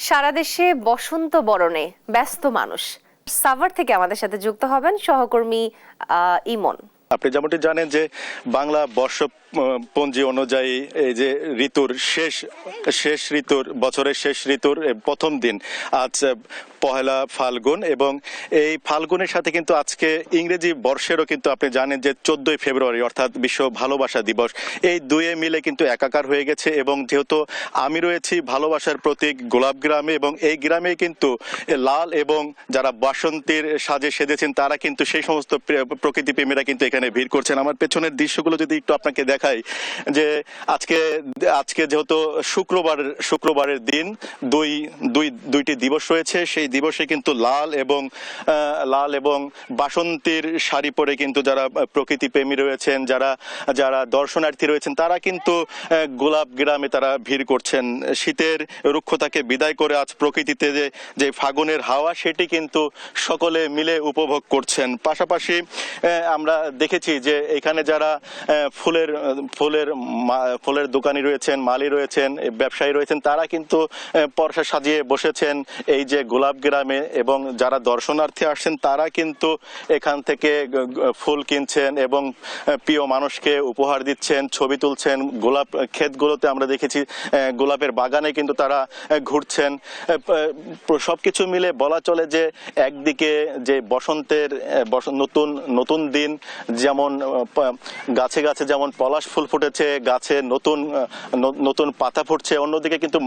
সারা দেশে বসন্ত বরণে ব্যস্ত মানুষ। সাভার থেকে আমাদের সাথে যুক্ত হবেন সহকর্মী ইমন। আপনি যেমনটি জানেন যে বাংলা বর্ষপঞ্জি অনুযায়ী এই যে শেষ ঋতুর বছরের শেষ ঋতুর প্রথম দিন আজ পহেলা ফাল্গুন, এবং এই ফাল্গুনের সাথে কিন্তু আজকে ইংরেজি বর্ষেরও কিন্তু আপনি জানেন যে 14ই ফেব্রুয়ারি অর্থাৎ বিশ্ব ভালোবাসা দিবস। এই দুয়ে মিলে কিন্তু একাকার হয়ে গেছে, এবং যেহেতু আমি রয়েছি ভালোবাসার প্রতীক গোলাপ গ্রামে, এবং এই গ্রামে কিন্তু লাল এবং যারা বাসন্তীর সাজে সেজেছেন তারা কিন্তু সেই সমস্ত প্রকৃতি প্রেমীরা কিন্তু এখানে ভিড় করছেন। আমার পেছনের দৃশ্যগুলো যদি একটু আপনাকে দেখাই, যে আজকে যেহেতু শুক্রবারের দিন দুইটি দিবস রয়েছে, সেই দিবসে কিন্তু লাল এবং বাসন্তীর শাড়ি পরে কিন্তু যারা প্রকৃতি প্রেমী রয়েছেন, যারা দর্শনার্থী রয়েছেন, তারা কিন্তু গোলাপ গ্রামে তারা ভিড় করছেন। শীতের রুক্ষতাকে বিদায় করে আজ প্রকৃতিতে যে ফাগুনের হাওয়া, সেটি কিন্তু সকলে মিলে উপভোগ করছেন। পাশাপাশি আমরা দেখেছি যে এখানে যারা ফুলের দোকানি রয়েছেন, মালি রয়েছেন, ব্যবসায়ী রয়েছেন, তারা কিন্তু পরশা সাজিয়ে বসেছেন এই যে গোলাপ গ্রামে, এবং যারা দর্শনার্থী আসছেন তারা কিন্তু এখান থেকে ফুল কিনছেন এবং প্রিয় মানুষকে উপহার দিচ্ছেন, ছবি তুলছেন। গোলাপ ক্ষেতগুলোতে আমরা দেখেছি গোলাপের বাগানে কিন্তু তারা ঘুরছেন। সবকিছু মিলে বলা চলে যে একদিকে যে নতুন দিন, যেমন গাছে গাছে যেমন পলাশ ফুল ফুটেছে, গাছে নতুন পাতা ফুটছে, অন্যদিকে কিন্তু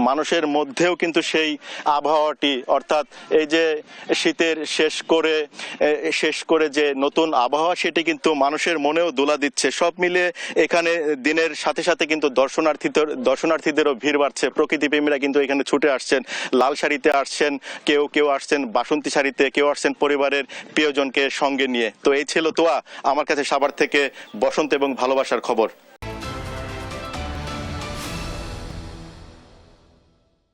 মানুষের মধ্যেও কিন্তু সেই আবহাওয়াটি, অর্থাৎ এই যে শীতের শেষ করে যে নতুন আবহাওয়া, সেটি কিন্তু মানুষের মনেও দোলা দিচ্ছে। সব মিলে এখানে দিনের সাথে সাথে কিন্তু দর্শনার্থীদেরও ভিড় বাড়ছে। প্রকৃতি প্রেমীরা কিন্তু এখানে ছুটে আসছেন, লাল শাড়িতে আসছেন, কেউ আসছেন বাসন্তী শাড়িতে, কেউ আসছেন পরিবারের প্রিয়জনকে সঙ্গে নিয়ে। তো এই ছিল তোয়া আমার কাছে সাভার থেকে বসন্ত এবং ভালোবাসার খবর।